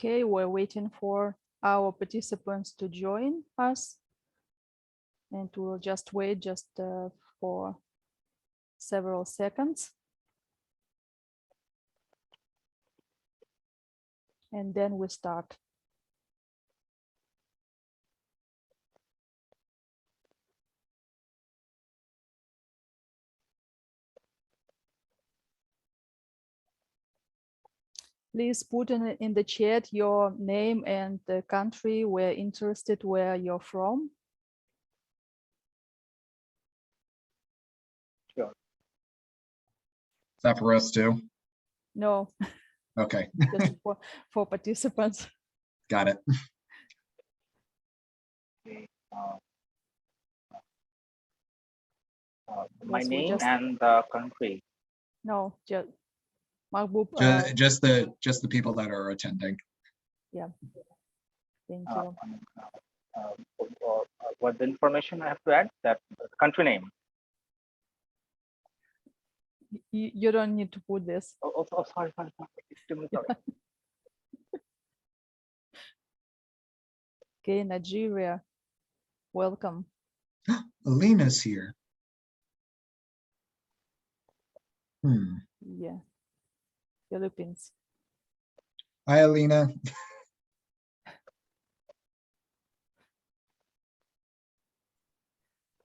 Okay, we're waiting for our participants to join us, and we'll just wait for several seconds. And then we start. Please put in the chat your name and the country we're interested where you're from. Sure. Is that for us too? No. Okay. Just for participants. Got it. My name and the country. No, just Mahbub. Just the people that are attending. Yeah. Thank you. What the information I have to add? That country name. You don't need to put this. Oh, sorry. Extremely sorry. Okay, Nigeria. Welcome. Alina's here. Yeah. Philippines. Hi, Alina.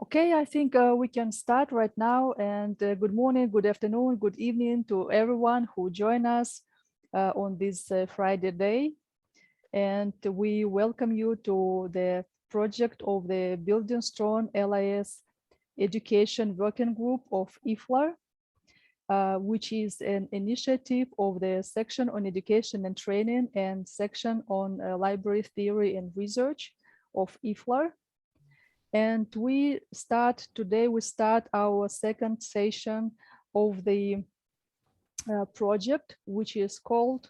Okay, I think we can start right now. And good morning, good afternoon, good evening to everyone who join us on this Friday day. And we welcome you to the project of the Building Strong LIS Education Working Group of IFLAR, which is an initiative of the Section on Education and Training and Section on Library Theory and Research of IFLAR. And we start our second session of the project, which is called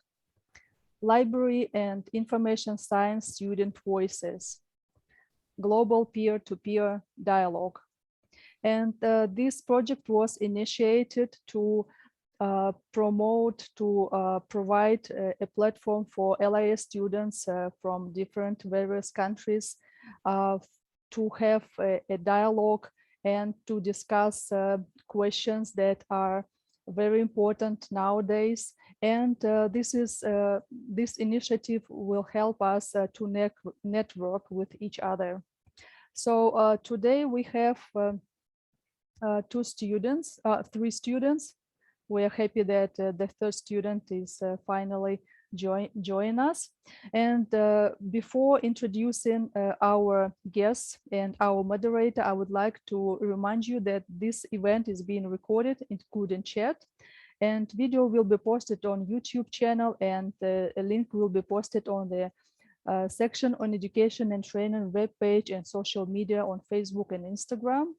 Library and Information Science Student Voices, Global Peer-to-Peer Dialogue. And this project was initiated to provide a platform for LIS students from various countries to have a dialogue and to discuss questions that are very important nowadays. And this initiative will help us to network with each other. So today we have three students. We are happy that the third student is finally join us. And before introducing our guests and our moderator, I would like to remind you that this event is being recorded, including chat, and video will be posted on YouTube channel, and a link will be posted on the section on education and training webpage and social media on Facebook and Instagram.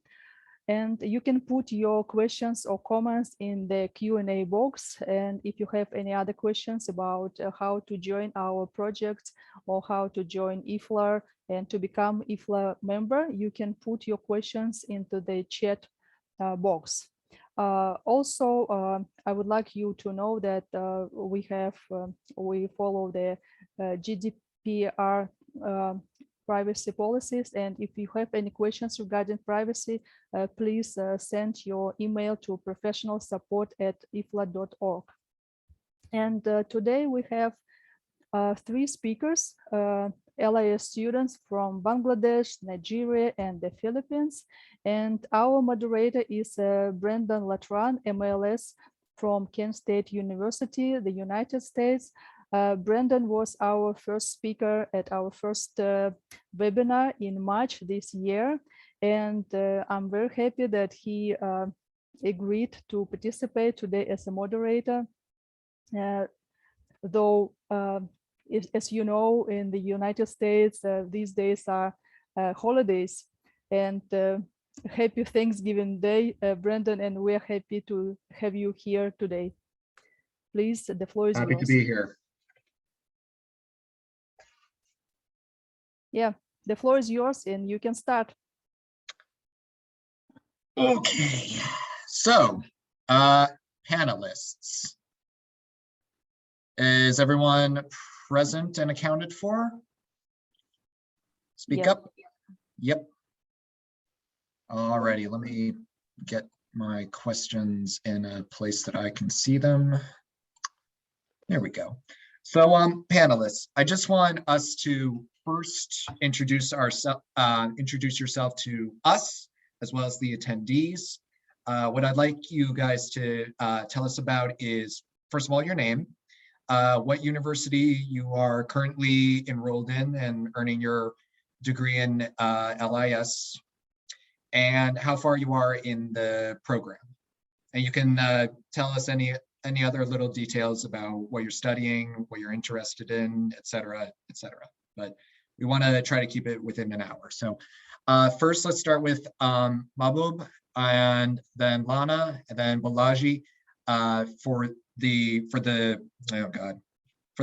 And you can put your questions or comments in the Q&A box. And if you have any other questions about how to join our project or how to join IFLAR and to become IFLAR member, you can put your questions into the chat box. Also, I would like you to know that we follow the GDPR privacy policies, and if you have any questions regarding privacy, please send your email to professionalsupport@ifla.org. And today we have three speakers, LIS students from Bangladesh, Nigeria, and the Philippines. And our moderator is Brendan Latran, MLIS from Kent State University, the United States. Brendan was our first speaker at our first webinar in March this year. And I'm very happy that he agreed to participate today as a moderator. Though, as you know, in the United States, these days are holidays. And happy Thanksgiving Day, Brendan, and we're happy to have you here today. Please, the floor is yours. Happy to be here. Yeah, the floor is yours and you can start. Okay, so panelists. Is everyone present and accounted for? Speak Yeah. up. Yep. Alrighty, let me get my questions in a place that I can see them. There we go. So panelists, I just want us to first introduce yourself to us as well as the attendees. What I'd like you guys to tell us about is, first of all, your name, what university you are currently enrolled in and earning your degree in LIS, and how far you are in the program. And you can tell us any other little details about what you're studying, what you're interested in, et cetera, et cetera. But we want to try to keep it within an hour. So first, let's start with Mahbib, and then Lana, and then Bolaji for the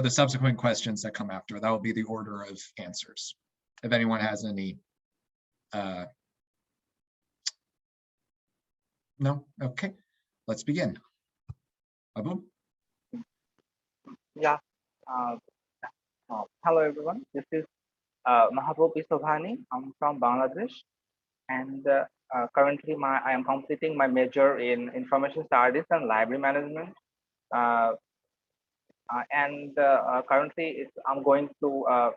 subsequent questions that come after. That will be the order of answers. If anyone has any. No? Okay, let's begin. Mahbib? Yeah. Hello, everyone. This is Mahbib Shobhanee. I'm from Bangladesh, and currently I am completing my major in information studies and library management. Currently, I'm going to.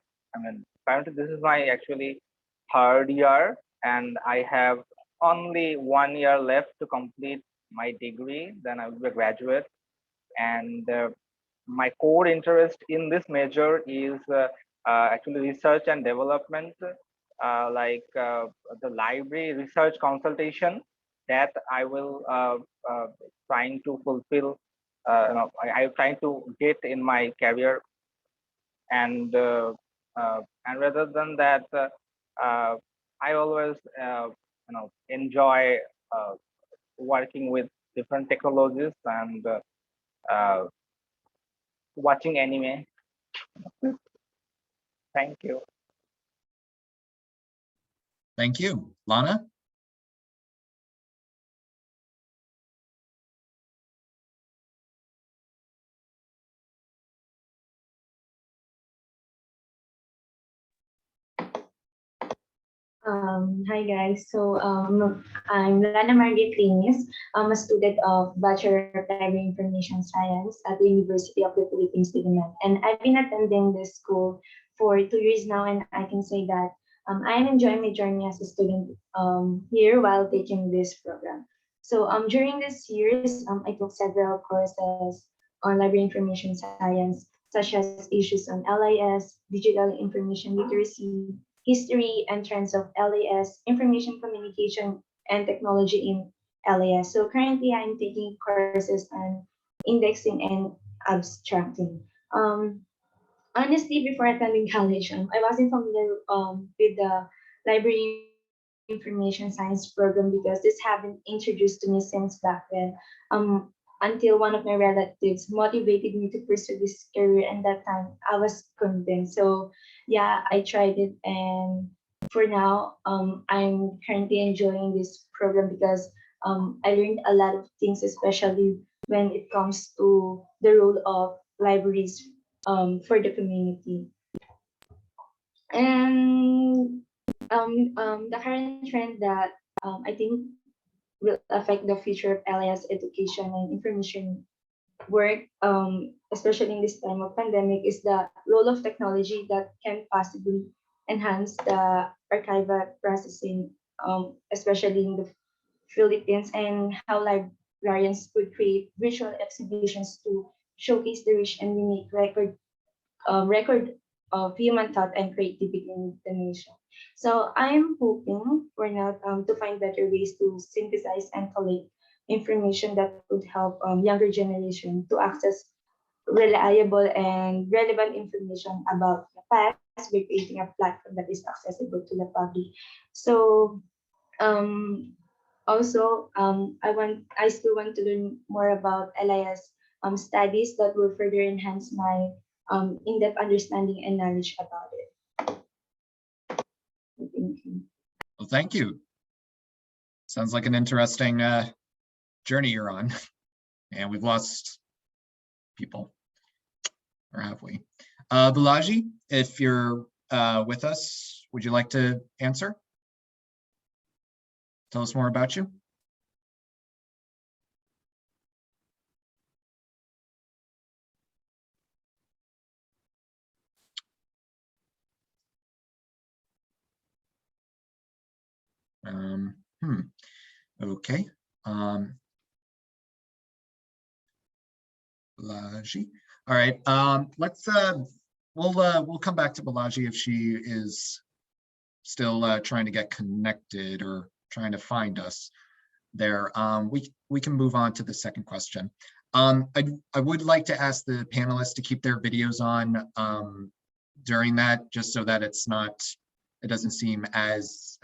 Currently this is my actually third year, and I have only 1 year left to complete my degree. Then I will be a graduate. And my core interest in this major is actually research and development, like the library research consultation that I will trying to fulfill. I'm trying to get in my career, and rather than that, I always enjoy working with different technologies and watching anime. Thank you. Thank you. Lana? Hi guys, so I'm Lana Margaret Linis. I'm a student of Bachelor of Library Information Science at the University of the Philippines, Linis, and I've been attending this school for 2 years now, and I can say that I'm enjoying my journey as a student here while taking this program. So during these years, I took several courses on library information science, such as issues on LIS, digital information literacy, history and trends of LIS, information communication and technology in LIS. So currently I'm taking courses on indexing and abstracting. Honestly, before attending college, I wasn't familiar with the library information science program because this hadn't introduced to me since back then. Until one of my relatives motivated me to pursue this career, and that time I was convinced. So yeah, I tried it, and for now, I'm currently enjoying this program because I learned a lot of things, especially when it comes to the role of libraries for the community. And the current trend that I think will affect the future of LIS education and information work, especially in this time of pandemic, is the role of technology that can possibly enhance the archival processing, especially in the Philippines, and how librarians could create virtual exhibitions to showcase the rich and unique record of human thought and creativity in the nation. So I'm hoping for now to find better ways to synthesize and collate information that would help younger generation to access reliable and relevant information about the past by creating a platform that is accessible to the public. So um, also I still want to learn more about LIS studies that will further enhance my in-depth understanding and knowledge about it. Thank you. Well, thank you. Sounds like an interesting journey you're on. And we've lost people, or have we? Bolaji, if you're with us, would you like to answer? Tell us more about you. Okay. Bolaji. All right. Let's we'll come back to Bolaji if she is still trying to get connected or trying to find us there. We can move on to the second question. I would like to ask the panelists to keep their videos on during that, just so that it doesn't seem as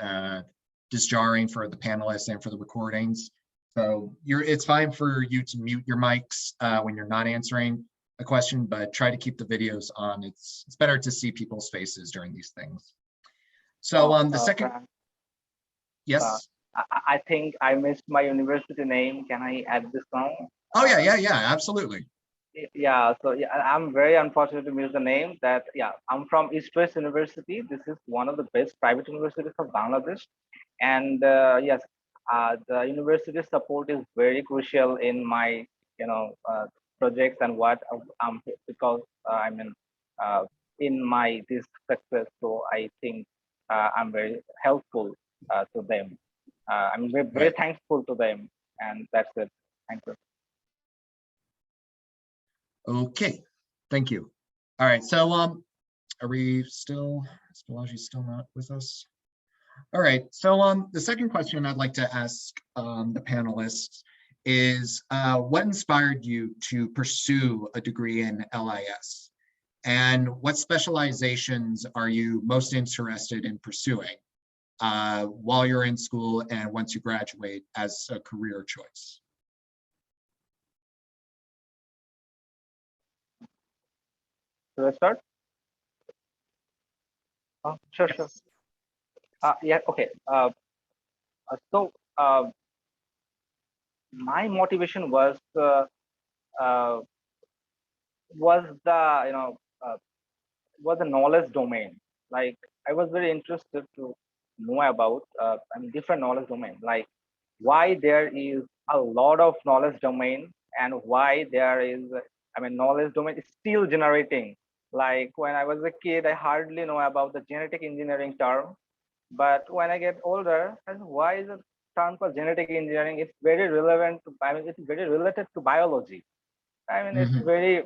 disjarring for the panelists and for the recordings. So it's fine for you to mute your mics when you're not answering a question, but try to keep the videos on. It's better to see people's faces during these things. So the second, yes. I think I missed my university name. Can I add this now? Oh yeah, absolutely. Yeah, so yeah, I'm very unfortunate to miss the name. That yeah, I'm from East West University. This is one of the best private universities of Bangladesh, and yes, the university support is very crucial in my projects and what because in my this success. So I think I'm very helpful to them. I'm very thankful to them, and that's it. Thank you. Okay, thank you. All right, so are we still, is Bolaji still not with us? All right, so the second question I'd like to ask the panelists is what inspired you to pursue a degree in LIS? And what specializations are you most interested in pursuing while you're in school and once you graduate as a career choice? Should I start? Oh, sure. Yeah, okay. So my motivation was the knowledge domain. Like I was very interested to know about different knowledge domain, like why there is a lot of knowledge domain and why there is knowledge domain is still generating. Like when I was a kid, I hardly know about the genetic engineering term, but when I get older, why is the term for genetic engineering? It's very relevant to, it's very related to biology. It's very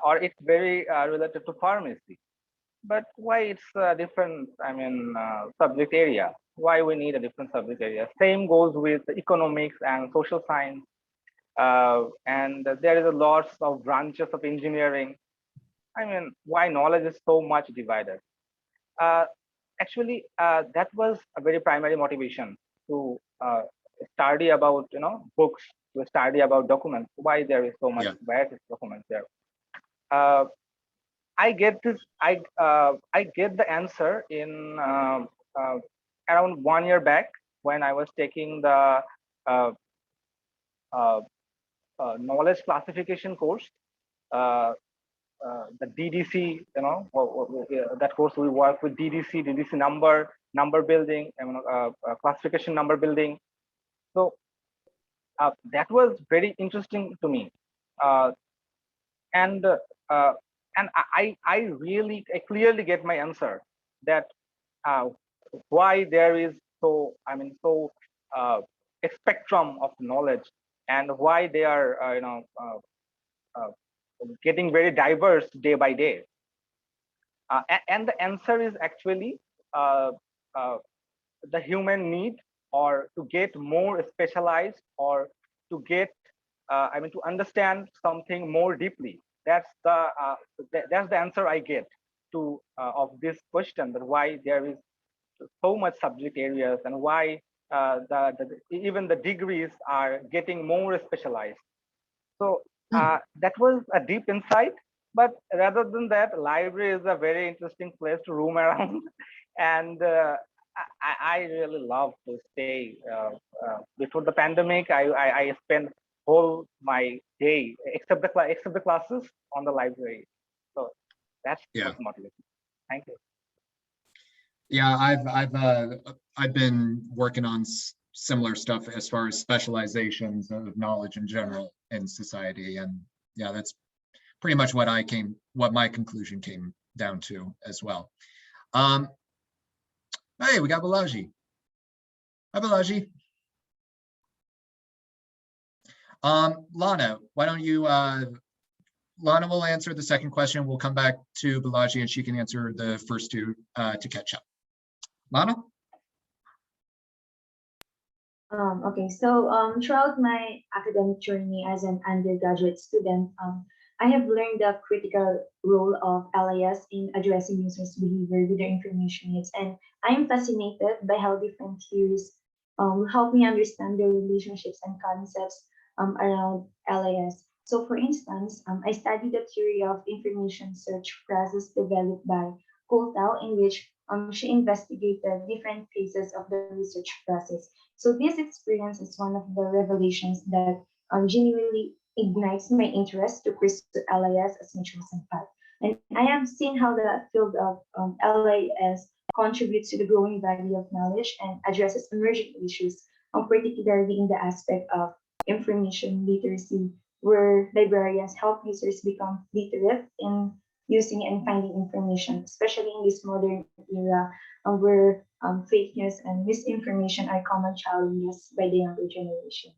or it's very related to pharmacy. But why it's a different subject area? Why we need a different subject area? Same goes with economics and social science, and there is a lots of branches of engineering. Why knowledge is so much divided? Actually, that was a very primary motivation to study about books, to study about documents. Why there is so much variety of documents there? I get this. I get the answer in around 1 year back when I was taking the knowledge classification course, the DDC. That course we work with DDC number building, classification number building. So that was very interesting to me, and I clearly get my answer that why there is so a spectrum of knowledge and why they are getting very diverse day by day, and the answer is actually the human need or to get more specialized or to get to understand something more deeply. That's the answer I get to of this question, that why there is so much subject areas and why even the degrees are getting more specialized. So that was a deep insight. But rather than that, library is a very interesting place to roam around, and I really love to stay. Before the pandemic, I spent whole my day except the classes on the library. So That's Yeah. what motivates me. Thank you. Yeah, I've been working on similar stuff as far as specializations of knowledge in general in society, and yeah, that's pretty much what my conclusion came down to as well. Hey, we got Bolaji. Hi, Bolaji. Lana, why don't you, Lana will answer the second question. We'll come back to Bolaji and she can answer the first two to catch up. Lana? Okay, so throughout my academic journey as an undergraduate student, I have learned the critical role of LIS in addressing users' behavior with their information needs, and I am fascinated by how different theories help me understand the relationships and concepts around LIS. So, for instance, I studied the theory of information search process developed by Coulthard, in which she investigated different phases of the research process. So this experience is one of the revelations that genuinely ignites my interest to pursue LIS as my chosen path. And I have seen how the field of LIS contributes to the growing body of knowledge and addresses emerging issues, particularly in the aspect of information literacy, where librarians help users become literate in using and finding information, especially in this modern era where fake news and misinformation are common challenges by the younger generation.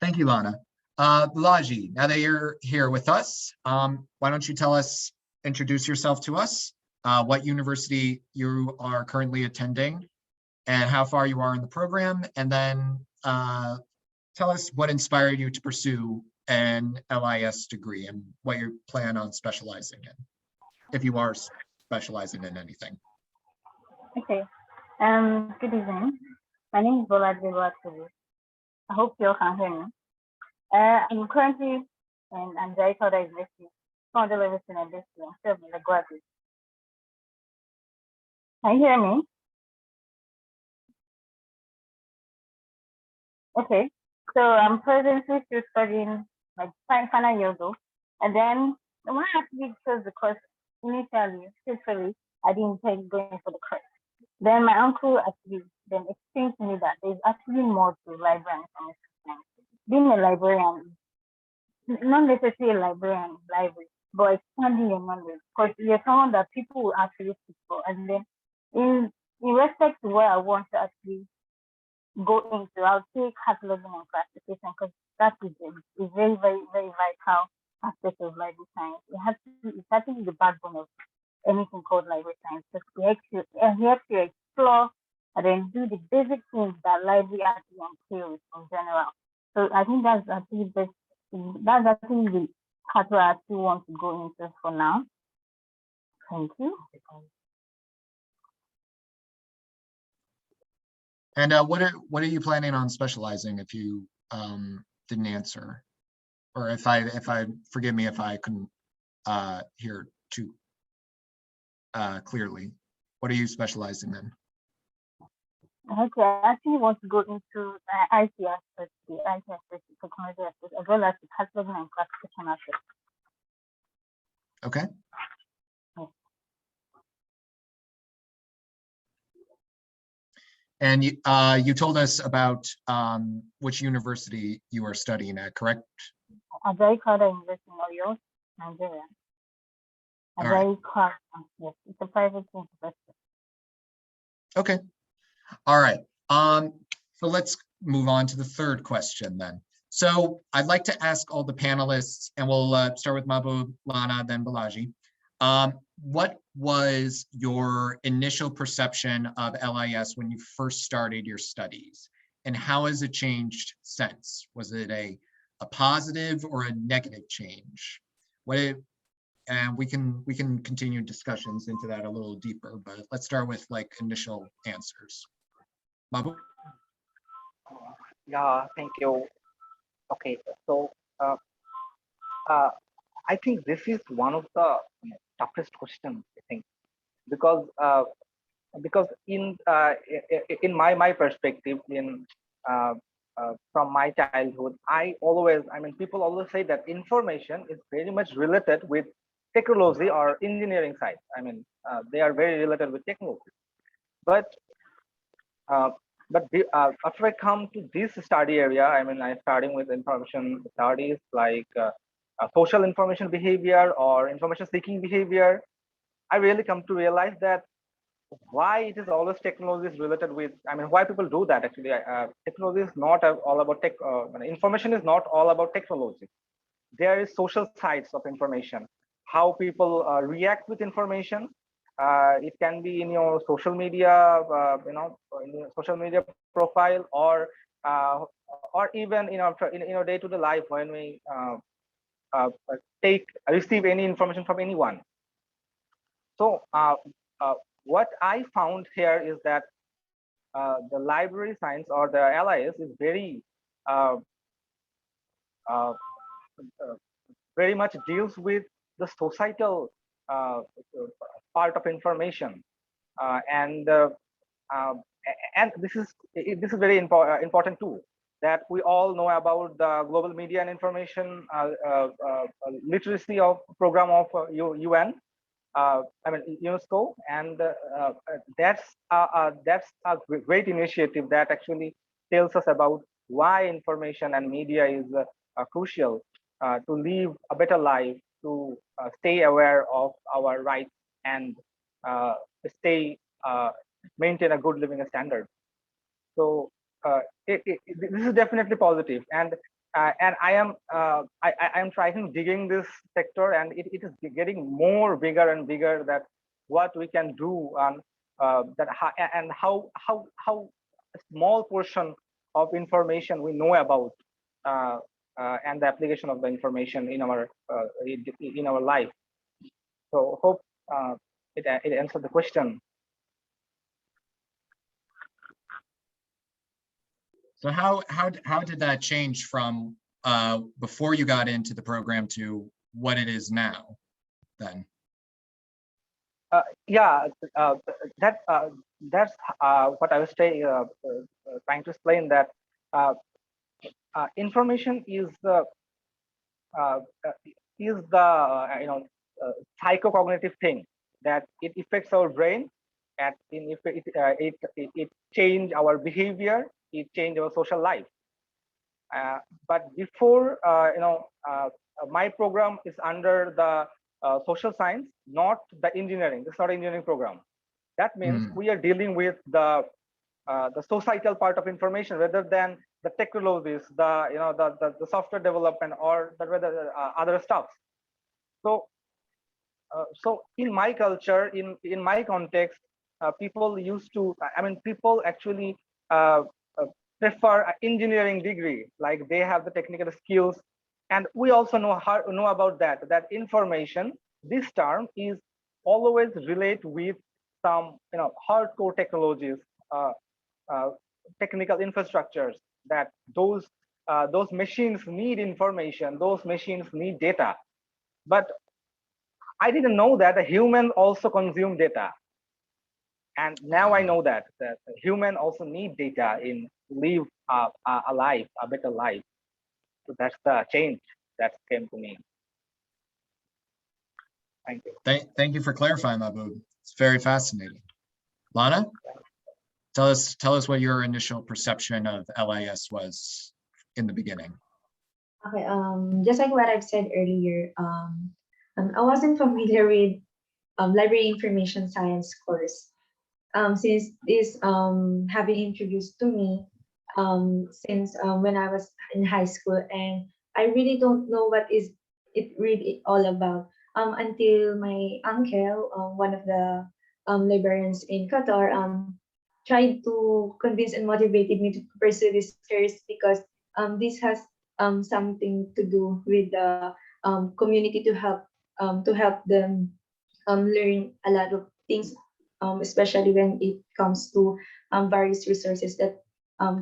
Thank you, Lana. Bolaji, now that you're here with us, why don't you introduce yourself to us, what university you are currently attending, and how far you are in the program, and then tell us what inspired you to pursue an LIS degree and what you plan on specializing in, if you are specializing in anything. Okay. Good evening. My name is Bolaji. I hope you all can hear me. I'm currently in Untitled Chapter, 200 levels in this year, serving the graduate. Can you hear me? Okay. So I'm presently still studying my final year though. And then when I actually chose the course initially, truthfully, I didn't take going for the course. Then my uncle actually then explained to me that there's actually more to library information. Being a librarian, not necessarily a librarian in library, but expanding your knowledge, because you're someone that people will actually seek for. And then in respect to where I want to actually go into, I'll take cataloging and classification, because that is a very, very, very vital aspect of library science. It's actually the backbone of anything called library science, because we have to explore and then do the basic things that library actually entails in general. So I think that's actually the part where I actually want to go into for now. Thank you. And what are you planning on specializing if you didn't answer, or if I forgive me if I couldn't hear too clearly? What are you specializing in? Okay, I actually want to go into IT aspects, the IT aspects, the technology aspects, as well as the cataloging and classification aspects. Okay. And you told us about which university you are studying at, correct? Adiragbemi University in Oyo, Nigeria. Adiragbemi, yes, it's a private university. Okay. All right. So let's move on to the third question then. So I'd like to ask all the panelists, and we'll start with Mahbib, Lana, then Bolaji. What was your initial perception of LIS when you first started your studies, and how has it changed since? Was it a positive or a negative change? And we can continue discussions into that a little deeper, but let's start with like initial answers. Mahbib? Yeah, thank you. Okay, so I think this is one of the toughest questions, I think, because in my perspective, in from my childhood, people always say that information is very much related with technology or engineering side. They are very related with technology. But uh, after I come to this study area, I'm starting with information studies like social information behavior or information seeking behavior. I really come to realize that why it is always technology is related with, why people do that actually. Technology is not all about tech, information is not all about technology. There is social sides of information, how people react with information. It can be in your social media, in your social media profile, uh, or even in your day-to-day life when we uh, receive any information from anyone. So uh, what I found here is that the library science or the LIS is uh, uh, very much deals with the societal part of information, and um, this is very important too, that we all know about the global media and information literacy of program of UN, UNESCO, and that's a great initiative that actually tells us about why information and media is crucial to live a better life, to stay aware of our rights, and uh, stay maintain a good living standard. So this is definitely positive, and I am trying digging this sector, and it is getting more bigger and bigger, that what we can do, and how a small portion of information we know about, and the application of the information in our life. So hope it answered the question. So how did that change from before you got into the program to what it is now then? Yeah, that's what I was trying to explain, that uh, information uh, is the psychocognitive thing, that it affects our brain, and it change our behavior, it change our social life. But before, my program is under the social science, not the engineering. It's not an engineering program. That means we are dealing with the societal part of information rather than the technologies, the software development, or the other stuff. So in my culture, in my context, people used to, people actually uh, prefer an engineering degree, like they have the technical skills, and we also know about that information. This term is always relate with some hardcore technologies, uh, uh, technical infrastructures, that those machines need information, those machines need data. But I didn't know that a human also consume data. And now I know that human also need data in live a life, a better life. So that's the change that came to me. Thank you. Thank you for clarifying, Mahbib. It's very fascinating. Lana, tell us what your initial perception of LIS was in the beginning. Okay, just like what I've said earlier, I wasn't familiar with library information science course. Since this have been introduced to me since when I was in high school, and I really don't know what is it really all about until my uncle, one of the librarians in Qatar, tried to convince and motivated me to pursue this course, because this has something to do with the community, to help them learn a lot of things, especially when it comes to various resources that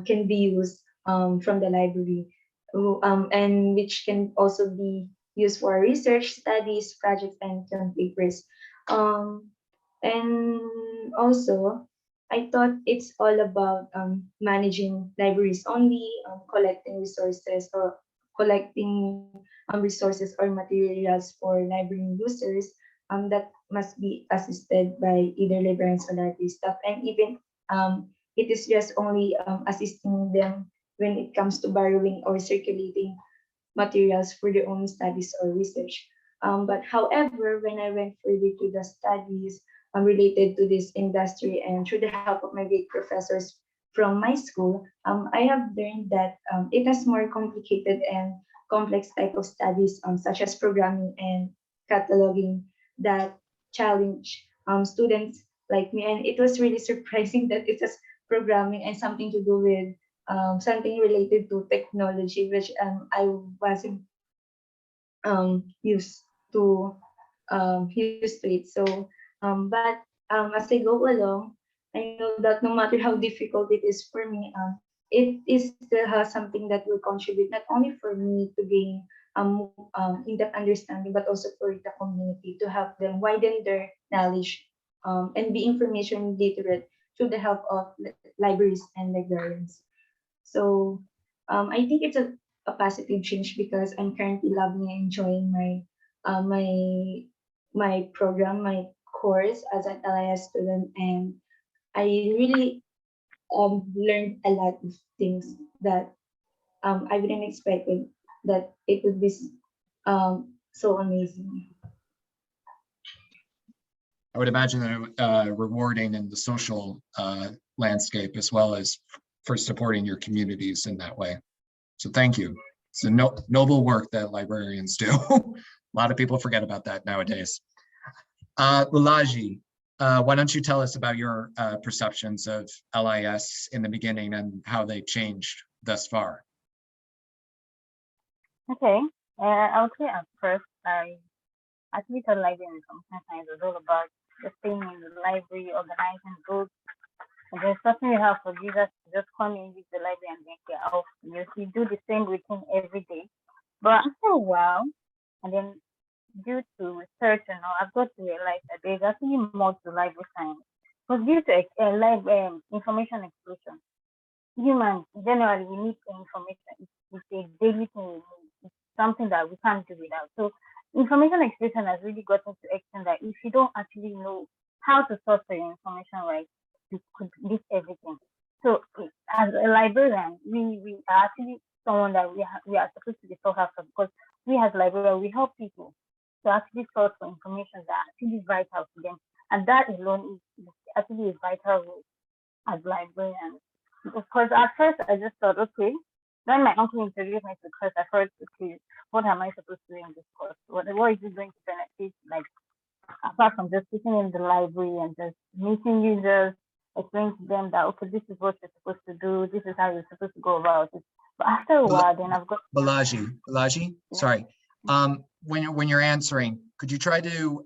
can be used from the library, and which can also be used for research, studies, projects, and term papers. And also, I thought it's all about managing libraries only, collecting resources or collecting resources or materials for library users that must be assisted by either librarians or library staff. And even it is just only assisting them when it comes to borrowing or circulating materials for their own studies or research. But however, when I went further to the studies related to this industry and through the help of my great professors from my school, I have learned that it has more complicated and complex type of studies such as programming and cataloging that challenge students like me. And it was really surprising that it has programming and something to do with something related to technology, which I wasn't used to used to it. So, but as I go along, I know that no matter how difficult it is for me, it is still has something that will contribute not only for me to gain in-depth understanding, but also for the community to help them widen their knowledge and be information literate through the help of libraries and librarians. So I think it's a positive change because I'm currently loving and enjoying my program, my course as an LIS student, and I really learned a lot of things that I wouldn't expected that it would be so amazing. I would imagine that rewarding in the social landscape as well as for supporting your communities in that way. So thank you. It's a noble work that librarians do. A lot of people forget about that nowadays. Bolaji, why don't you tell us about your perceptions of LIS in the beginning and how they've changed thus far? Okay. I would say at first, I actually thought library and computer science was all about just staying in the library, organizing books, and there's something you have for users to just come in, use the library, and then get out. You do the same routine every day. But after a while, and then due to research and all, I've got to realize that there's actually more to library science. Because due to information explosion, humans generally we need information. It's a daily thing. It's something that we can't do without. So information explosion has really gotten to the extent that if you don't actually know how to source your information right, you could miss everything. So as a librarian, we are actually someone that we are supposed to be sought after because we as librarians we help people to actually source for information that are actually vital to them, and that alone is actually a vital role as librarians. Because at first I just thought, okay, when my uncle introduced me to the course, I thought, okay, what am I supposed to do in this course? What is it going to benefit? Like apart from just sitting in the library and just meeting users, explaining to them that okay, this is what you're supposed to do, this is how you're supposed to go about it. But after a while, then I've got Bolaji, yeah. sorry. When you're answering, could you try to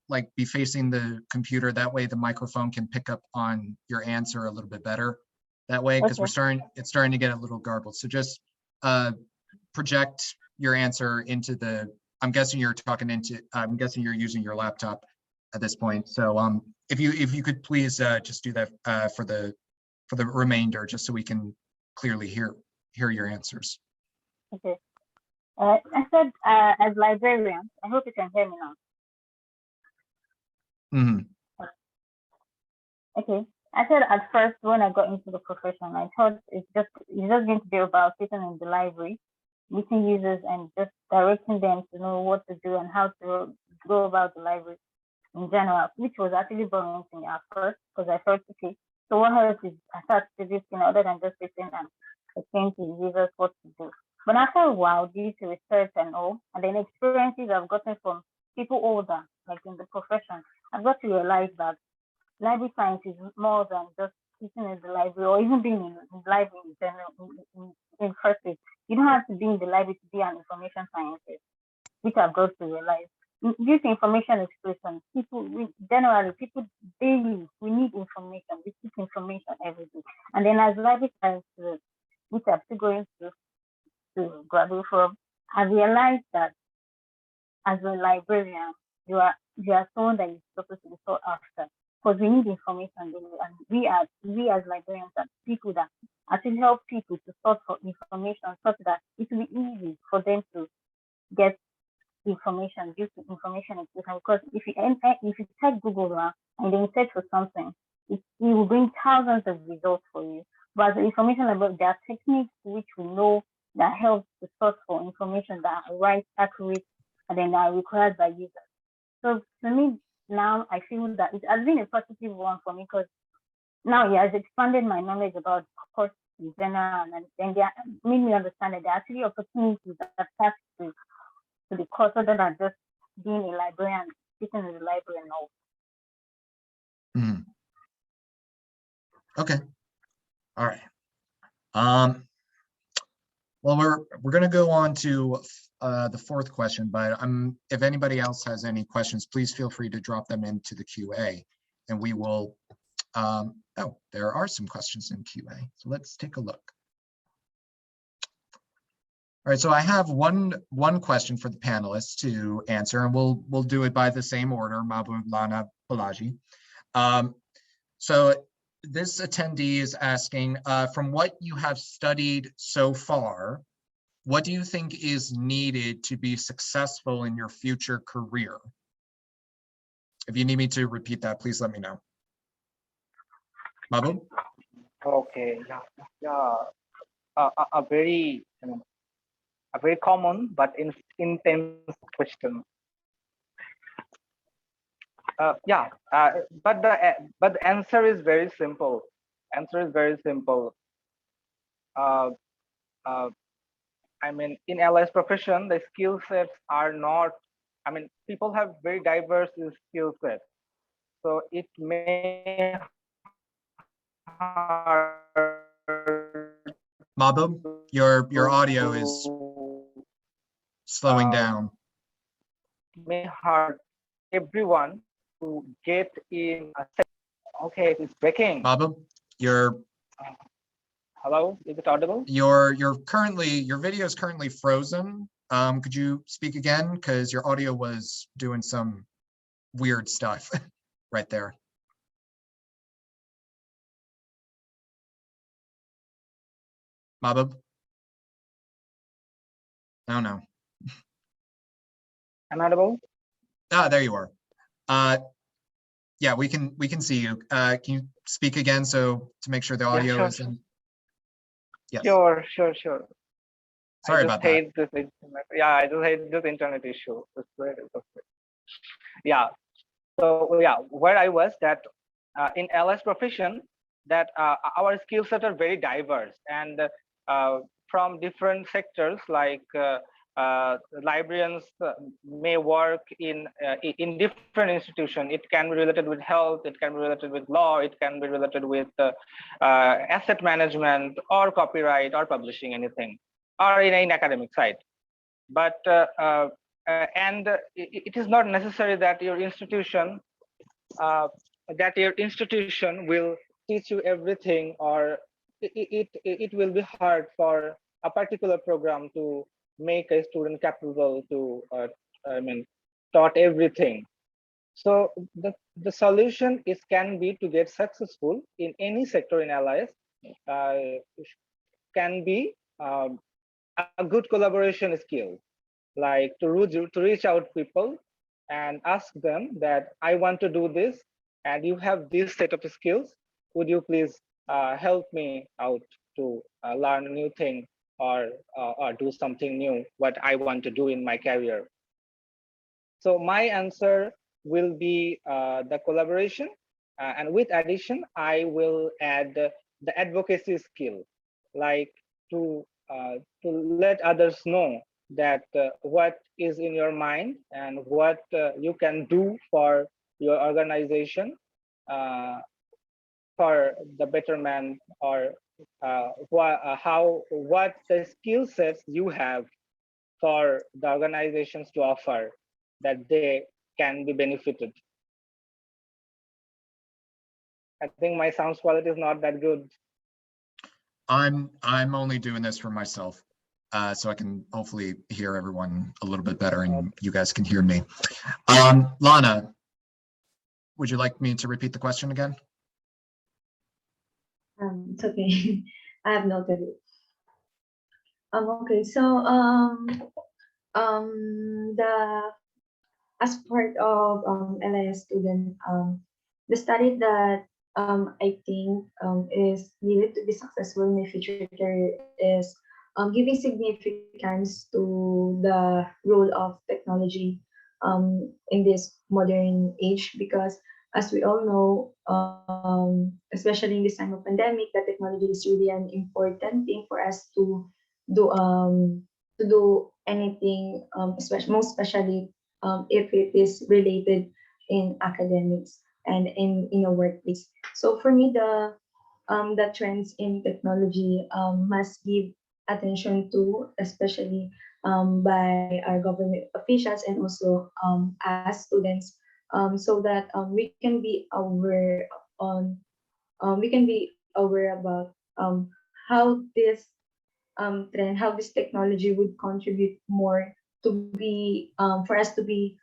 like be facing the computer? That way the microphone can pick up on your answer a little bit better. That way, because Okay. it's starting to get a little garbled. So just project your answer into the, I'm guessing you're using your laptop at this point. So if you could please just do that for the remainder, just so we can clearly hear your answers. Okay. I said as librarians, I hope you can hear me now. Mm-hmm. Okay. I said at first when I got into the profession, I thought it's just going to be about sitting in the library, meeting users and just directing them to know what to do and how to go about the library in general, which was actually boring to me at first because I thought, okay, so what else is attached to this thing other than just sitting and explaining to users what to do? But after a while, due to research and all, and then experiences I've gotten from people older, like in the profession, I've got to realize that library science is more than just sitting in the library or even being in the library in general in first place. You don't have to be in the library to be an information scientist, which I've got to realize. Due to information explosion, people daily we need information. We seek information every day. And then as library science, which I'm still going to graduate from, I realized that as a librarian, you are someone that is supposed to be sought after. because we need information daily, and we as librarians are people that actually help people to sort for information such that it will be easy for them to get information due to information education. Because if you check Google and then search for something, it will bring thousands of results for you. But as information about, there are techniques which we know that help to sort for information that are right, accurate, and then are required by users. So to me, now I feel that it has been a positive one for me, because now it has expanded my knowledge about course in general, and then they made me understand that there are actually opportunities that attach to the course other than just being a librarian, sitting in the library and all. Okay. All right. Well, we're going to go on to the fourth question, but if anybody else has any questions, please feel free to drop them into the QA, and we will. Oh, there are some questions in QA, so let's take a look. All right, so I have one question for the panelists to answer, and we'll do it by the same order: Mahbib, Lana, Bolaji. So this attendee is asking, from what you have studied so far, what do you think is needed to be successful in your future career? If you need me to repeat that, please let me know. Mahbib? Okay, yeah. A very common but intense question. But the answer is very simple. I mean, in LIS profession, the skill sets are not. I mean, people have very diverse skill sets, so it may Mahbib, your audio is slowing down. May hard everyone to get in a set. Okay, it's breaking. Mahbib, hello, is it audible? Your video is currently frozen. Could you speak again? Because your audio was doing some weird stuff right there. Mahbib? Oh no. Am I audible? Ah, there you are. Yeah, we can see you. Can you speak again to make sure the audio sure, is in? Yes. Sure. Sorry about that. I just hate this internet issue. Yeah. So yeah, where I was that in LS profession, that our skill set are very diverse, and from different sectors, like librarians may work in different institutions. It can be related with health, it can be related with law, it can be related with asset management or copyright or publishing, anything, or in an academic side. But it is not necessary that your institution will teach you everything, or it will be hard for a particular program to make a student capable to taught everything. So the solution can be to get successful in any sector in LIS, can be a good collaboration skill, like to reach out people and ask them that I want to do this, and you have this set of skills. Would you please help me out to learn a new thing, or do something new, what I want to do in my career? So my answer will be the collaboration, and with addition, I will add the advocacy skill, like to let others know that what is in your mind and what you can do for your organization for the betterment, or what the skill sets you have for the organizations to offer, that they can be benefited. I think my sound quality is not that good. I'm only doing this for myself, so I can hopefully hear everyone a little bit better, and you guys can hear me. Lana, would you like me to repeat the question again? It's okay. I have noted it. Okay, so the as part of LIS student, the study that I think is needed to be successful in my future career is giving significance to the role of technology in this modern age, because as we all know, especially in this time of pandemic, that technology is really an important thing for us do to do anything, most especially if it is related in academics and in a workplace. So for me, the trends in technology must give attention to, especially by our government officials and also as students, so that we can be aware on we can be aware about how this trend, how this technology would contribute more to be for us to be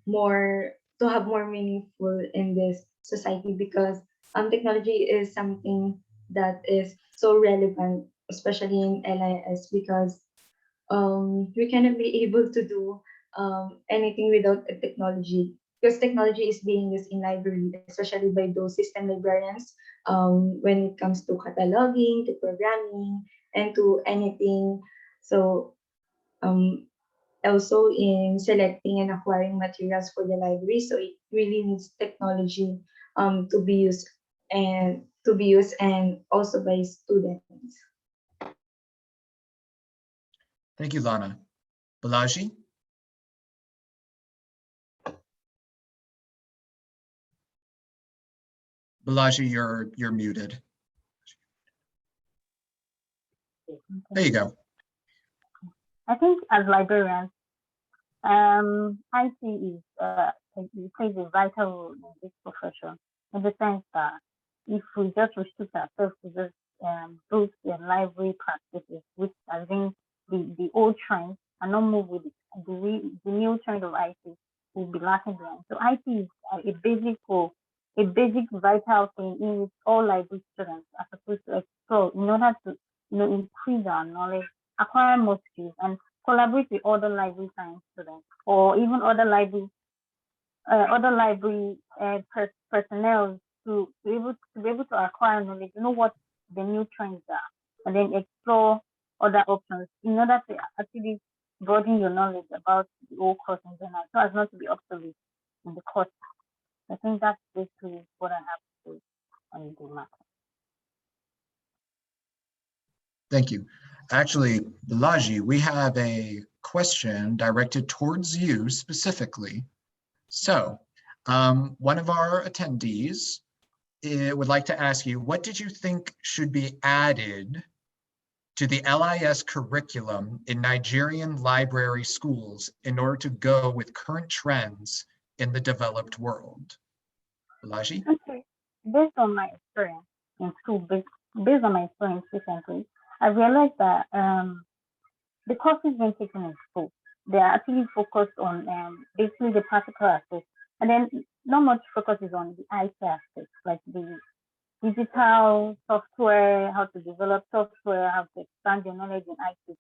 more to have more meaningful in this society, because technology is something that is so relevant, especially in LIS, because we cannot be able to do anything without a technology, because technology is being used in library, especially by those system librarians, when it comes to cataloging, to programming, and to anything. So also in selecting and acquiring materials for the library. So it really needs technology to be used and also by students. Thank you, Lana. Bolaji? Bolaji, you're muted. There you go. I think as librarians, IT is it plays a vital role in this profession, in the sense that if we just restrict ourselves to just books and library practices, which has been the old trend, and not move with it, the new trend of IT will be lacking behind. So IT is a basic vital thing in which all library students are supposed to explore in order to increase our knowledge, acquire more skills, and collaborate with other library science students or even other library personnel to be able to acquire knowledge, know what the new trends are, and then explore other options in order to actually broaden your knowledge about the whole course in general, so as not to be obsolete in the course. I think that's basically what I have to say on the matter. Thank you. Actually, Bolaji, we have a question directed towards you specifically. So, one of our attendees would like to ask you, what did you think should be added to the LIS curriculum in Nigerian library schools in order to go with current trends in the developed world? Bolaji? Okay. Based on my experience in school, based on my experience recently, I realized that the courses being taken in school, they are actually focused on basically the practical aspects, and then not much focus is on the IT aspects, like the digital software, how to develop software, how to expand your knowledge in IT.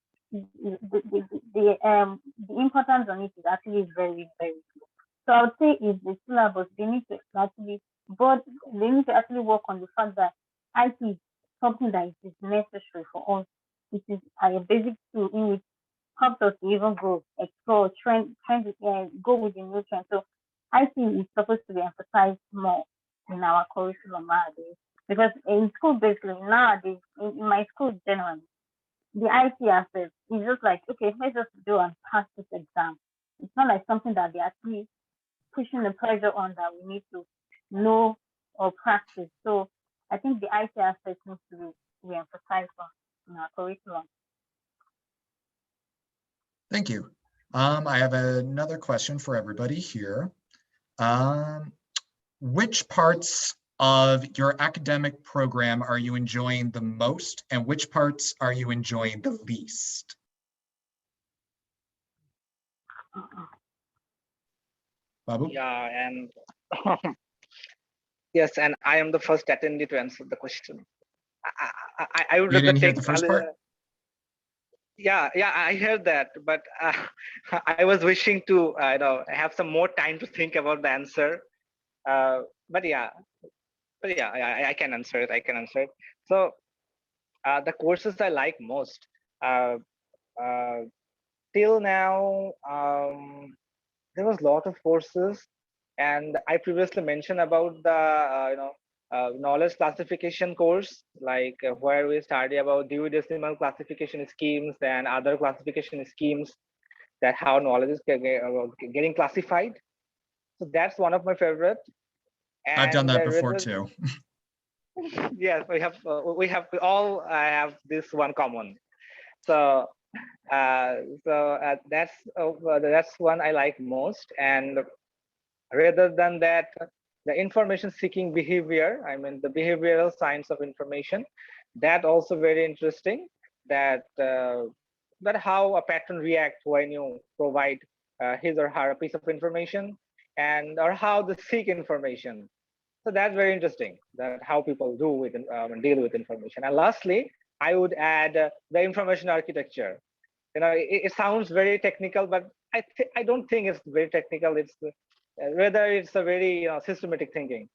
The importance on it is actually very, very low. So I would say is the syllabus, they need to actually work on the fact that IT is something that is necessary for us. It is a basic tool in which helps us to even grow, explore, go with the new trend. So IT is supposed to be emphasized more in our curriculum nowadays. Because in school, basically, nowadays, in my school generally, the IT aspect is just like, okay, let's just do and pass this exam. It's not like something that they're actually pushing the pressure on that we need to know or practice. So I think the IT aspect needs to be emphasized in our curriculum. Thank you. I have another question for everybody here. Which parts of your academic program are you enjoying the most, and which parts are you enjoying the least? Babu? Yeah, and yes, and I am the first attendee to answer the question. I would You rather didn't hear take the first part? yeah, I heard that, but I was wishing to have some more time to think about the answer. But yeah, I can answer it. I can answer it. So the courses I like most uh, uh, till now, there was a lot of courses, and I previously mentioned about the knowledge classification course, like where we study about Dewey Decimal classification schemes and other classification schemes, that how knowledge is getting classified. So that's one of my favorite. I've done And that before too. yes, we all have this one common. So that's one I like most. And rather than that, the information seeking behavior, I mean the behavioral science of information, that also very interesting, that that how a pattern reacts when you provide his or her a piece of information, and or how they seek information. So that's very interesting, that how people do with deal with information. And lastly, I would add the information architecture. It sounds very technical, but I don't think it's very technical. It's rather it's a very systematic thinking.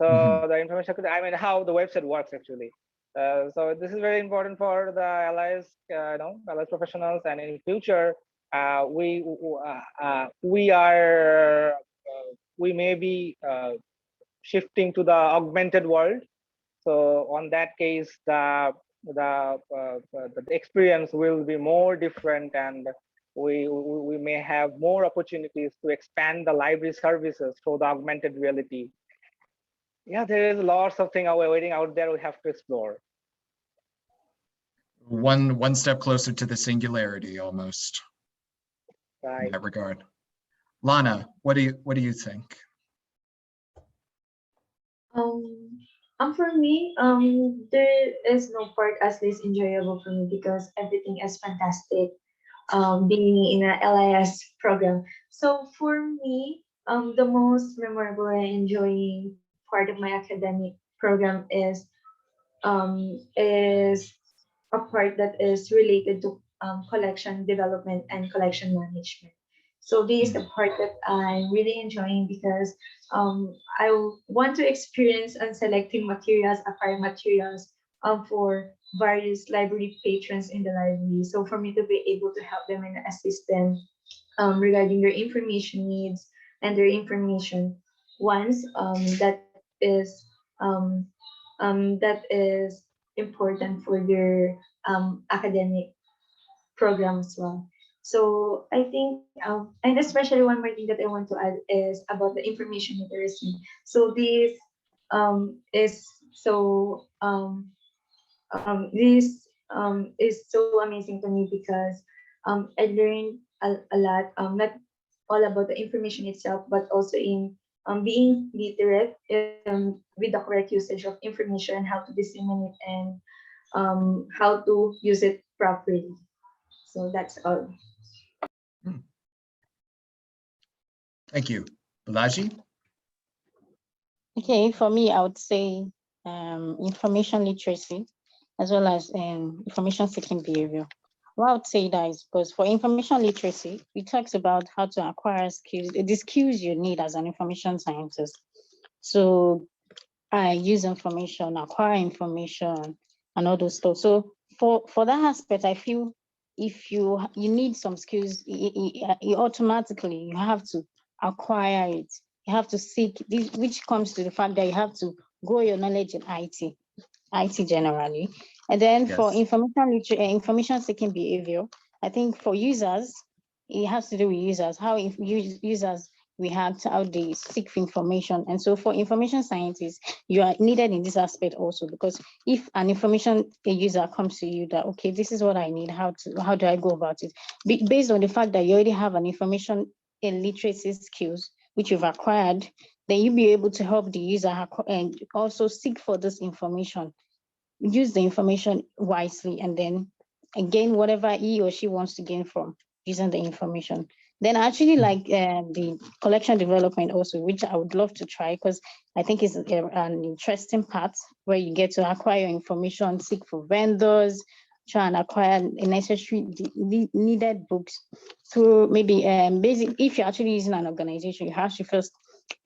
So the information, I mean, how the website works actually. So this is very important for the LIS, LIS professionals, and in future, we may be shifting to the augmented world. So on that case, the experience will be more different, and we may have more opportunities to expand the library services through the augmented reality. Yeah, there is lots of things waiting out there we have to explore. One step closer to the singularity, almost. Right. In that regard. Lana, what do you think? For me, there is no part as least enjoyable for me because everything is fantastic. Being in a LIS program. So for me, the most memorable and enjoying part of my academic program is a part that is related to collection development and collection management. So this is the part that I'm really enjoying because I want to experience and selecting materials, acquire materials for various library patrons in the library. So for me to be able to help them and assist them regarding their information needs and their information once um, that is important for their academic program as well. So I think, and especially one more thing that I want to add is about the information literacy. So this is so is so amazing to me because I learned a lot, not all about the information itself, but also in being literate with the correct usage of information, how to disseminate and how to use it properly. So that's all. Thank you. Bolaji? Okay, for me, I would say information literacy as well as information seeking behavior. What I would say that is because for information literacy, it talks about how to acquire skills, the skills you need as an information scientist. So I use information, acquire information, and all those stuff. So for that aspect, I feel if you need some skills, you automatically you have to acquire it. You have to seek this, which comes to the fact that you have to grow your knowledge in IT generally. And then for information seeking behavior, I think for users, it has to do with users, how if users react, how they seek for information. And so for information scientists, you are needed in this aspect also, because if an information user comes to you that, okay, this is what I need, how do I go about it? Based on the fact that you already have an information literacy skills, which you've acquired, then you'll be able to help the user and also seek for this information, use the information wisely, and then gain whatever he or she wants to gain from using the information. Then I actually like the collection development also, which I would love to try because I think it's an interesting part where you get to acquire information, seek for vendors, try and acquire necessary needed books. So maybe if you're actually using an organization, you have to first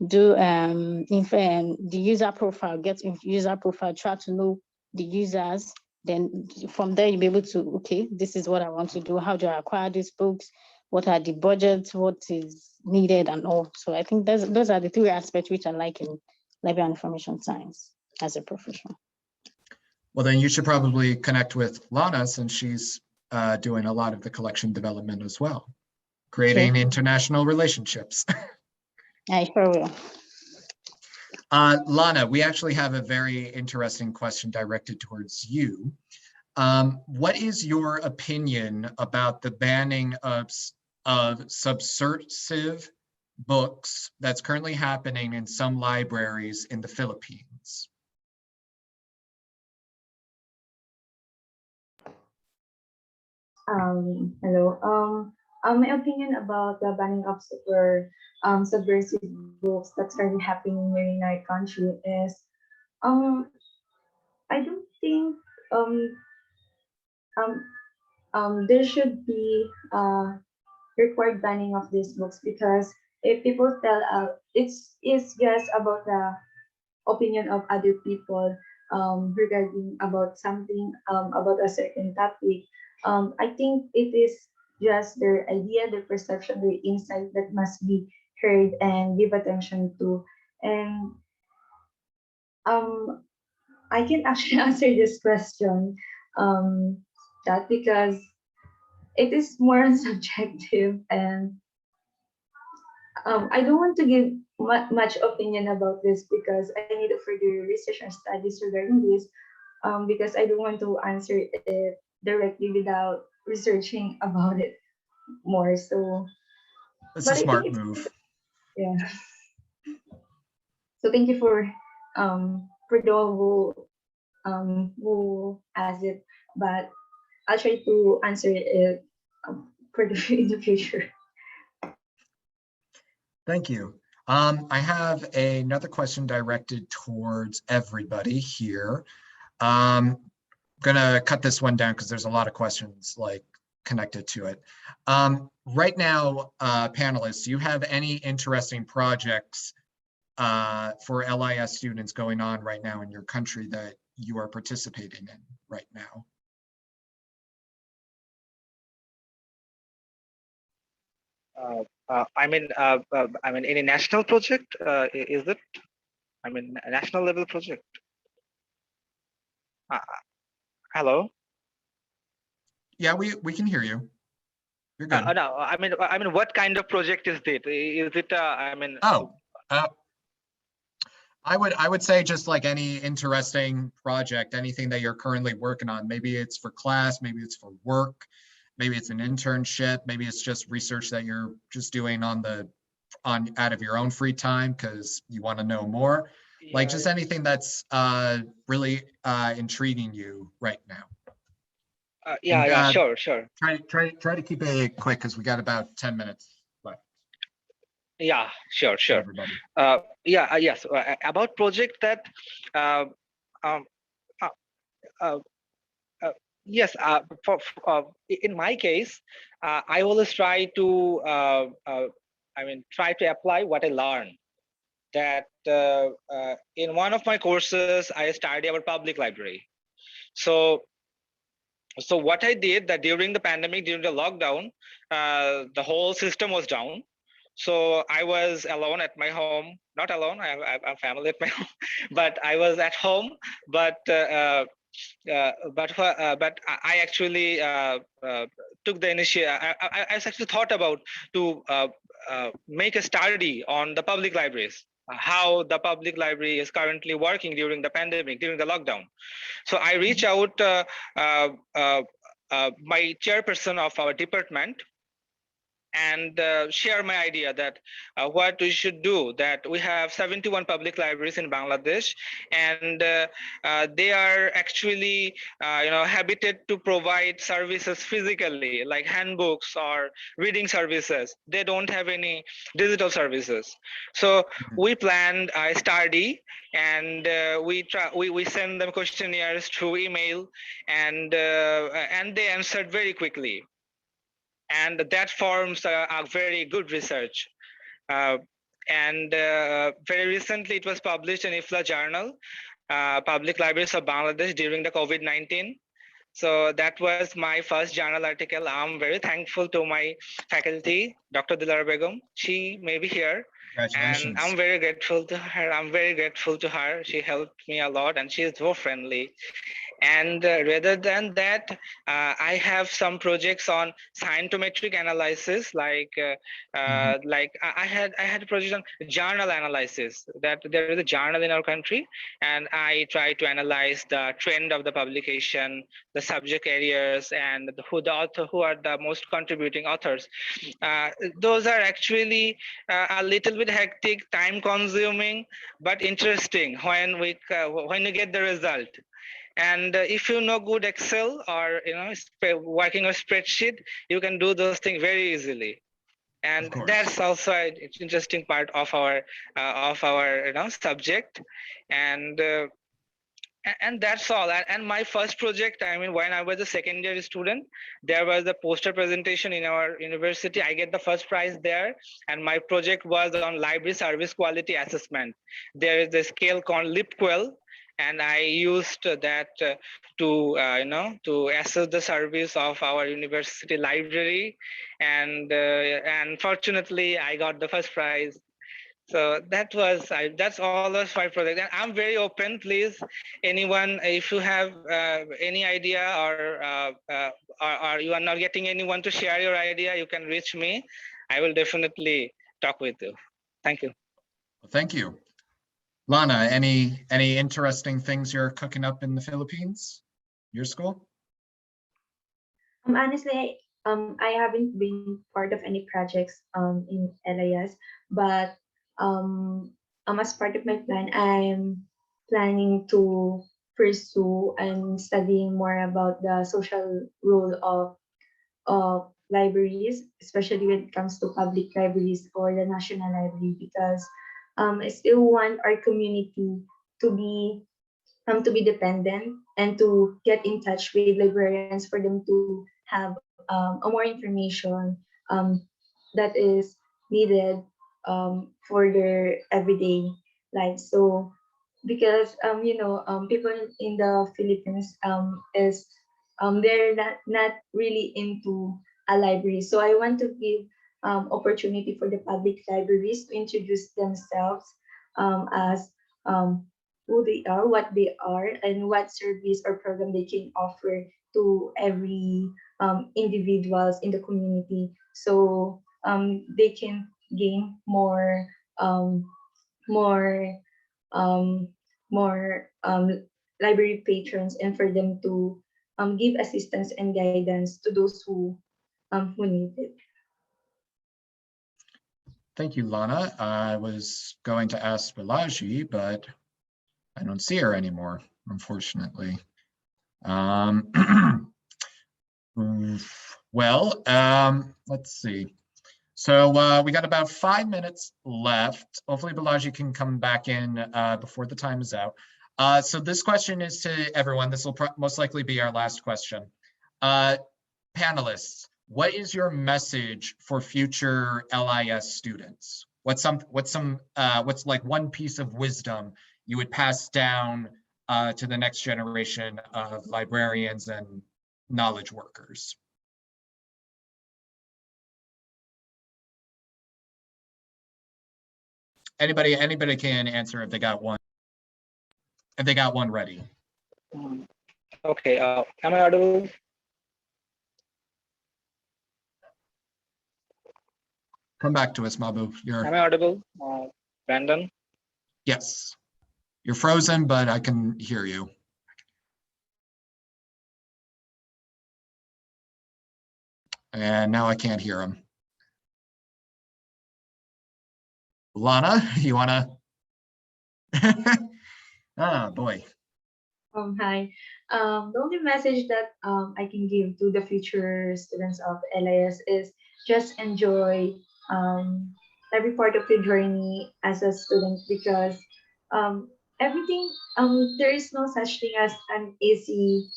do the user profile, get user profile, try to know the users. Then from there, you'll be able to, okay, this is what I want to do. How do I acquire these books? What are the budgets? What is needed and all? So I think those are the three aspects which I like in library and information science as a profession. Well, then you should probably connect with Lana since she's doing a lot of the collection development as well, creating international relationships. I sure will. Lana, we actually have a very interesting question directed towards you. What is your opinion about the banning of subsertive books that's currently happening in some libraries in the Philippines? Hello. My opinion about the banning of subversive books that's currently happening here in our country is, I don't think there should be required banning of these books, because if people tell it's just about the opinion of other people regarding about something about a certain topic. I think it is just their idea, their perception, their insight that must be heard and give attention to. And I can actually answer this question that because it is more subjective, and I don't want to give much opinion about this because I need to further research and studies regarding this, because I don't want to answer it directly without researching about it more. So that's a smart move. Yeah. So thank you for those who asked it, but I'll try to answer it in the future. Thank you. I have another question directed towards everybody here. I'm gonna cut this one down because there's a lot of questions like connected to it. Right now, panelists, do you have any interesting projects for LIS students going on right now in your country that you are participating in right now? I mean, any national project, is it? I mean, a national level project. Hello. Yeah, we can hear you. You're good. No, I mean, what kind of project is it? Is it? I mean. Oh, I would say just like any interesting project, anything that you're currently working on. Maybe it's for class, maybe it's for work, maybe it's an internship, maybe it's just research that you're just doing out of your own free time because you want to know more. Yeah, like just anything that's really intriguing you right now. Sure. Try to keep it quick because we got about 10 minutes left. Yeah, sure. Everybody. Yes. About project that. Yes. In my case, I always try to. Try to apply what I learn. That in one of my courses, I study about public library. So what I did that during the pandemic, during the lockdown, the whole system was down. So I was alone at my home, not alone, I have a family at my home, but I was at home, but I actually took the initiative. I actually thought about to make a study on the public libraries, how the public library is currently working during the pandemic, during the lockdown. So I reach out my chairperson of our department, and share my idea that what we should do. That we have 71 public libraries in Bangladesh, and they are actually habited to provide services physically, like handbooks or reading services. They don't have any digital services. So we planned a study, and we send them questionnaires through email, and they answered very quickly, and that forms a very good research. And very recently, it was published in IFLA Journal, Public Libraries of Bangladesh during the COVID-19. So that was my first journal article. I'm very thankful to my faculty, Dr. Dilara Begum. She may be here, and I'm very grateful to her. She helped me a lot, and she is so friendly. And rather than that, I have some projects on scientometric analysis, like I had a project on journal analysis. That there is a journal in our country, and I try to analyze the trend of the publication, the subject areas, and who are the most contributing authors. Those are actually a little bit hectic, time consuming, but interesting when you get the result. And if you know good Excel, or working on spreadsheet, you can do those things very easily. And that's also an interesting part of our subject. And that's all. And my first project, I mean, when I was a second year student, there was a poster presentation in our university. I get the first prize there, and my project was on library service quality assessment. There is a scale called LIPQUEL, and I used that to assess the service of our university library, and fortunately I got the first prize. So that's all of my project. And I'm very open. Please, anyone, if you have any idea, or you are not getting anyone to share your idea, you can reach me. I will definitely talk with you. Thank you. Thank you. Lana, any interesting things you're cooking up in the Philippines? Your school? Honestly, I haven't been part of any projects in LIS, but as part of my plan, I'm planning to pursue and studying more about the social role of libraries, especially when it comes to public libraries or the National Library, because I still want our community to be dependent and to get in touch with librarians for them to have a more information that is needed for their everyday life. So because people in the Philippines is they're not really into a library. So I want to give opportunity for the public libraries to introduce themselves as who they are, what they are, and what service or program they can offer to every individuals in the community. So they can gain more more um, library patrons, and for them to give assistance and guidance to those who need it. Thank you, Lana. I was going to ask Bolaji, but I don't see her anymore, unfortunately. Well, let's see. So we got about 5 minutes left. Hopefully Bolaji can come back in before the time is out. So this question is to everyone. This will most likely be our last question. Panelists, what is your message for future LIS students? What's like one piece of wisdom you would pass down to the next generation of librarians and knowledge workers? Anybody can answer if they got one. If they got one ready. Okay, am I audible? Come back to us, Mahbub. Am I audible, Brandon? Yes. You're frozen, but I can hear you. And now I can't hear him. Lana, you wanna? Ah, boy. Hi. The only message that I can give to the future students of LIS is just enjoy every part of your journey as a student, because everything there is no such thing as an easy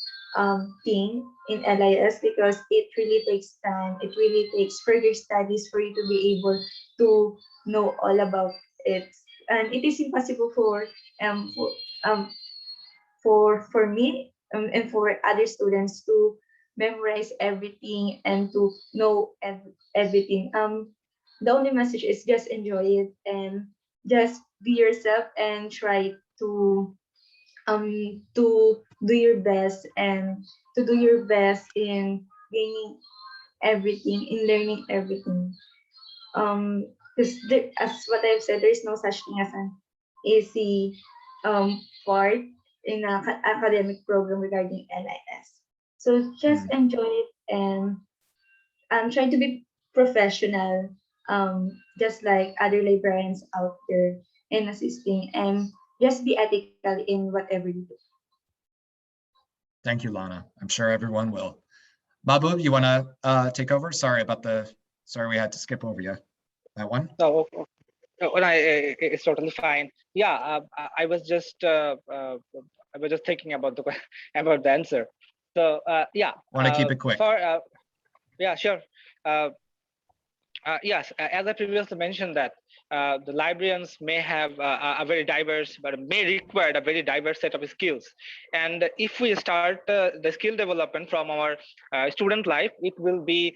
thing in LIS, because it really takes time. It really takes further studies for you to be able to know all about it, and it is impossible um for um for me, and for other students to memorize everything and to know everything. The only message is just enjoy it and just be yourself and try to do your best, and to do your best in gaining everything, in learning everything. Because as what I've said, there is no such thing as an easy part in an academic program regarding LIS. So just enjoy it, and try to be professional, just like other librarians out there in assisting, and just be ethical in whatever you do. Thank you, Lana. I'm sure everyone will. Mahbub, you wanna take over? Sorry we had to skip over you. That one? No, it's totally fine. Yeah, I was just thinking about the about the answer. So yeah. Want to keep it quick? Yeah, sure. Yes, as I previously mentioned that the librarians may have a very diverse, but may require a very diverse set of skills. And if we start the skill development from our student life, it will be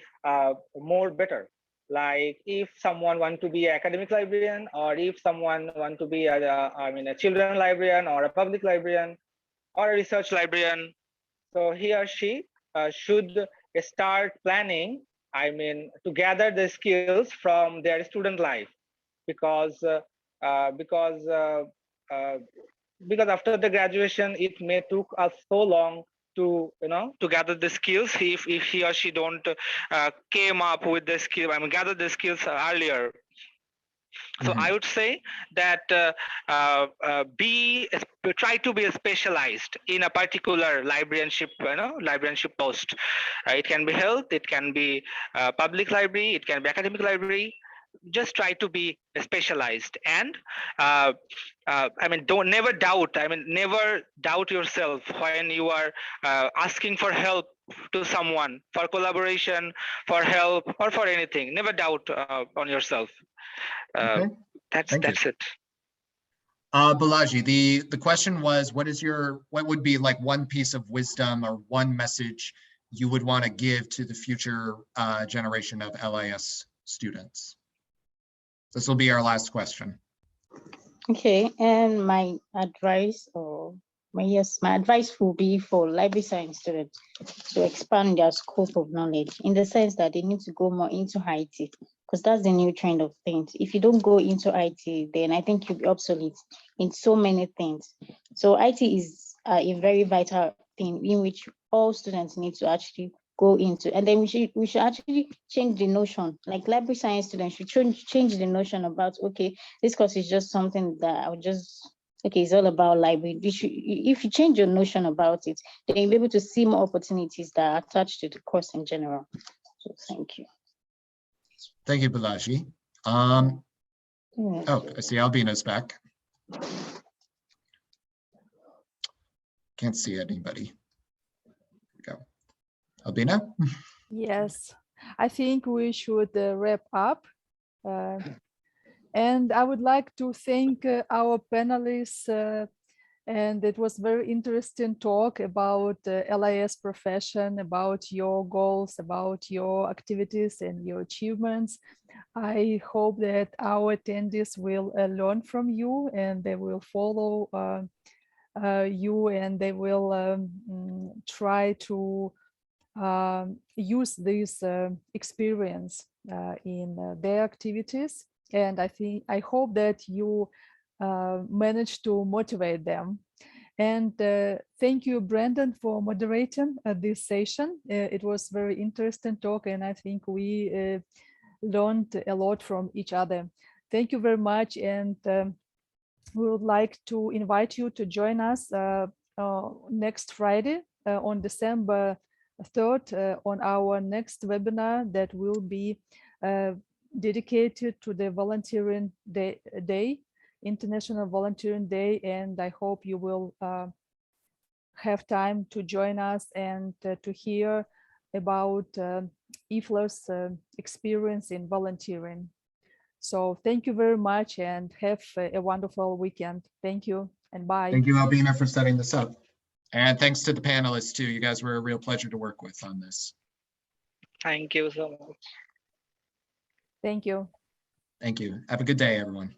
more better. Like if someone want to be an academic librarian, or if someone want to be a children librarian, or a public librarian, or a research librarian, so he or she should start planning, to gather the skills from their student life, because because after the graduation, it may took us so long to to gather the skills if he or she don't came up with the skill, gather the skills earlier. So I would say that try to be specialized in a particular librarianship, librarianship post. It can be health, it can be public library, it can be academic library. Just try to be specialized, and don't never doubt. Never doubt yourself when you are asking for help to someone, for collaboration, for help, or for anything. Never doubt on yourself. Okay. That's it. Bolaji, the question was, what would be like one piece of wisdom or one message you would want to give to the future generation of LIS students? This will be our last question. Okay, and my advice will be for library science students to expand their scope of knowledge, in the sense that they need to go more into IT, because that's the new trend of things. If you don't go into IT, then I think you'll be obsolete in so many things. So IT is a very vital thing in which all students need to actually go into, and then we should actually change the notion. Like library science students should change the notion about, okay, this course is just something that it's all about library. If you change your notion about it, then you'll be able to see more opportunities that are attached to the course in general. So thank you. Thank you, Bolaji. Oh, I see Albina's back. Can't see anybody. Go. Albina? Yes, I think we should wrap up. And I would like to thank our panelists, and it was very interesting talk about LIS profession, about your goals, about your activities and your achievements. I hope that our attendees will learn from you, and they will follow you, and they will try to use this experience in their activities. And I hope that you manage to motivate them. And thank you, Brandon, for moderating this session. It was very interesting talk, and I think we learned a lot from each other. thank you very much. And we would like to invite you to join us next Friday on December 3rd on our next webinar that will be dedicated to the volunteering day, International Volunteering Day. And I hope you will have time to join us and to hear about IFLA's experience in volunteering. So thank you very much and have a wonderful weekend. Thank you and bye. Thank you, Albina, for setting this up. And thanks to the panelists too. You guys were a real pleasure to work with on this. Thank you so much. Thank you. Thank you. Have a good day, everyone.